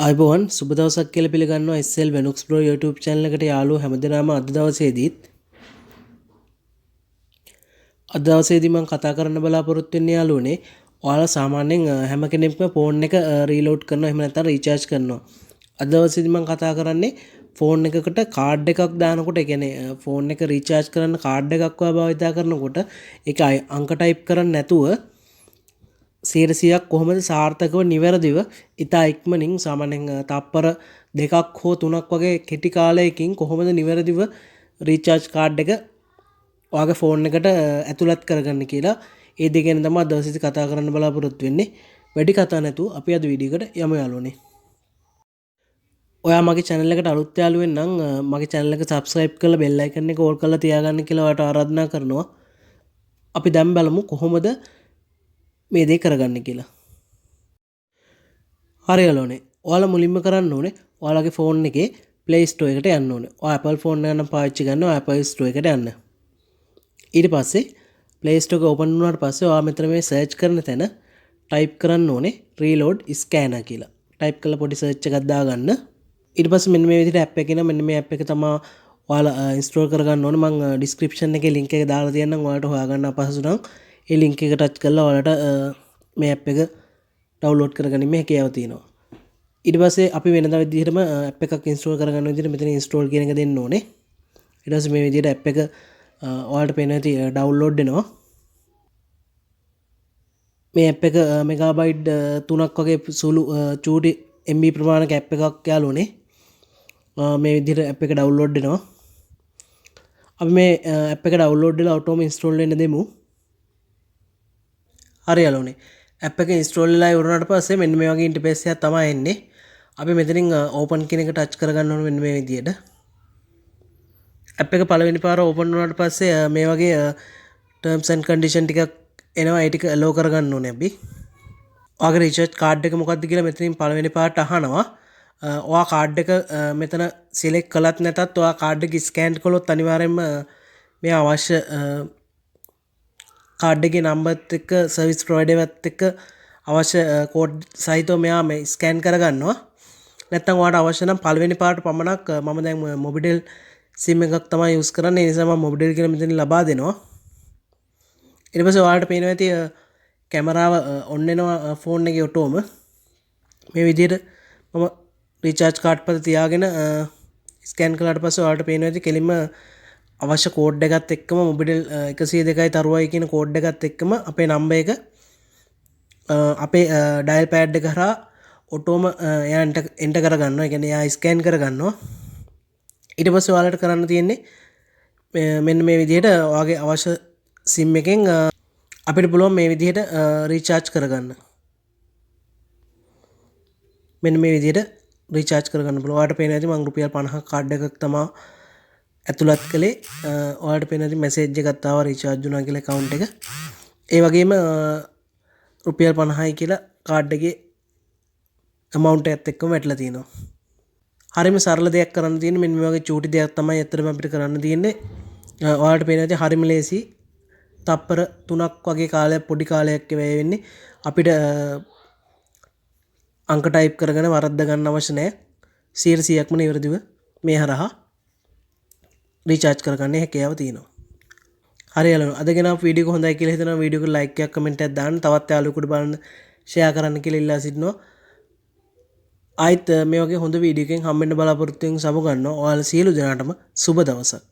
අයිබෝන් සුබ දවසක් කියලා පිළිගන්නවා SL Venuxbro YouTube channel එකට යාළුවෝ හැමදෙනාම අද දවසේදී මම කතා කරන්න බලාපොරොත්තු වෙන්නේ යාළුවනේ ඔයාලා සාමාන්‍යයෙන් හැම කෙනෙක්ම ෆෝන් එක රීලෝඩ් කරනවා එහෙම නැත්නම් රීචාර්ජ් කරනවා අද දවසේදී මම කතා කරන්නේ ෆෝන් එකකට කාඩ් එකක් දානකොට ඒ කියන්නේ ෆෝන් එක රීචාර්ජ් කරන්න කාඩ් එකක් භාවිතා කරනකොට ඒක අංක ටයිප් කරන්නේ නැතුව 100ක් කොහොමද සාර්ථකව නිවැරදිව ඉතා ඉක්මනින් සාමාන්‍යයෙන් තප්පර 2ක් හෝ 3ක් වගේ කෙටි කාලයකින් කොහොමද නිවැරදිව රීචාර්ජ් කාඩ් එක ඔයාගේ ෆෝන් එකට ඇතුළත් කරගන්න කියලා ඒ දෙක ගැන තමයි දවසේදී කතා කරන්න බලාපොරොත්තු වෙන්නේ. වැඩි කතා නැතුව අපි අද වීඩියෝ එකට යමු යාළුවනේ. ඔයා මගේ channel එකට අලුත් යාළුවෙක් නම් මගේ channel එක subscribe කරලා bell icon එක all කරලා තියාගන්න කියලා ඔයාලට ආරාධනා කරනවා. අපි දැන් බලමු කොහොමද මේ දේ කරගන්න කියලා. හරි යාළුවනේ. ඔයාලා මුලින්ම කරන්න ඕනේ ඔයාලගේ ෆෝන් එකේ Play Store එකට යන්න ඕනේ. ඔයා Apple phone එක නම් පාවිච්චි කරනවා Apple Store එකට යන්න. ඊට පස්සේ Play Store එක open වුණාට පස්සේ ඔයා මෙතන මේ search කරන තැන type කරන්න ඕනේ reload scanner කියලා. type කරලා පොඩි search එකක් දාගන්න. ඊට පස්සේ මෙන්න මේ විදිහට app එක එනවා. මෙන්න මේ app එක තමයි ඔයාලා install කරගන්න ඕනේ. මම description එකේ link එක දාලා තියන්නම්. ඔයාලට හොයාගන්න අපහසු නම් ඒ link එක touch කරලා ඔයාලට මේ app එක download කරගනින්න හැකියාව තියෙනවා. ඊට පස්සේ අපි වෙනදා විදිහටම app එකක් install කරගන්න විදිහට මෙතන install කියන එක දෙන්න ඕනේ. ඊට පස්සේ මේ විදිහට app එක ඔයාලට පේන ඇති download වෙනවා. මේ app එක මෙගාබයිට් 3ක් වගේ සුළු චූටි MB ප්‍රමාණක app එකක් යාළුවනේ. මේ විදිහට app එක download වෙනවා. අපි මේ app එක download වෙලා autom install වෙන්න දෙමු. හරි යාළුවනේ. app එක install වෙලා ඉවරනට පස්සේ මෙන්න මේ වගේ interface එකක් තමයි එන්නේ. අපි මෙතනින් open කියන එක touch කරගන්න ඕනේ මෙන්න මේ විදිහට. app එක පළවෙනි පාර open වුණාට පස්සේ මේ වගේ terms and condition ටිකක් එනවා. ඒ ටික allow කරගන්න ඕනේ අපි. ඔයාගේ recharge card එක මොකක්ද කියලා මෙතනින් පළවෙනි පාරට අහනවා. ඔයා card එක මෙතන select කළත් නැතත් ඔයා card එක scan කළොත් අනිවාර්යයෙන්ම මේ අවශ්‍ය කාඩ් එකේ නම්බර්ත් එක්ක සර්විස් ප්‍රොවයිඩර් එකත් එක්ක අවශ්‍ය කෝඩ් සහිතව මෙයා මේ ස්කෑන් කරගන්නවා. නැත්නම් ඔයාලට අවශ්‍ය නම් පළවෙනි පාරට පමණක් මම දැන් මොබිටෙල් SIM එකක් තමයි යූස් කරන්නේ. ඒ නිසා මම මොබිටෙල් කියලා මෙතන ලබා දෙනවා. ඊට පස්සේ ඔයාලට පේනවා ඇති කැමරාව ඔන් වෙනවා ෆෝන් එකේ ඔටෝම. මේ විදිහට මම රීචාර්ජ් කාඩ් පත තියාගෙන ස්කෑන් කළාට පස්සේ ඔයාලට පේනවා ඇති කෙලින්ම අවශ්‍ය කෝඩ් එකත් එක්කම මොබිටෙල් 102යි තරුවයි කියන කෝඩ් එකත් එක්කම අපේ නම්බර් එක අපේ ඩයල් පෑඩ් එක හරහා ඔටෝම එයා එන්ටර් කරගන්නවා. ඒ කියන්නේ එයා ස්කෑන් කරගන්නවා. ඊට පස්සේ ඔයාලට කරන්න තියෙන්නේ මෙන්න මේ විදිහට ඔයාගේ අවශ්‍ය SIM එකෙන් අපිට පුළුවන් මේ විදිහට රීචාර්ජ් කරගන්න. මෙන්න මේ විදිහට රීචාර්ජ් කරගන්න පුළුවන්. ඔයාලට පේන ඇති මම රුපියල් 50ක් කාඩ් එකක් තමයි ඇතුළත් කළේ. ඔයාලට පේන ඇති මැසේජ් එකක් ආවා රීචාර්ජ් වුණා කියලා account එක. ඒ වගේම රුපියල් 50යි කියලා කාඩ් එකේ amount එකත් එක්කම වැටලා තියෙනවා. හරිම සරල දෙයක් කරන්න තියෙන්නේ. මෙන්න මේ වගේ චූටි දෙයක් තමයි ඇත්තටම අපිට කරන්න තියෙන්නේ. ඔයාලට පේන ඇති හරිම ලේසි. තප්පර 3ක් වගේ කාලයක් පොඩි කාලයක් වැය වෙන්නේ. අපිට අංක ටයිප් කරගෙන වරද්ද ගන්න අවශ්‍ය නැහැ. 100%ක්ම නිවැරදිව මේ හරහා රීචාර්ජ් කරගන්න හැකියාව තියෙනවා. හරි යාළුවෝ අද ගෙන ආපු වීඩියෝ එක හොඳයි කියලා හිතනවා. වීඩියෝ එකට ලයික් එකක් කමෙන්ට් එකක් දාන්න. තවත් යාළුවෙකුට බලන්න ෂෙයා කරන්න කියලා ඉල්ලා සිටිනවා. ආයිත් මේ වගේ හොඳ වීඩියෝ එකකින් හම්බෙන්න බලාපොරොත්තු වෙන සමු ගන්නවා. ඔයාලා සියලු දෙනාටම සුබ දවසක්.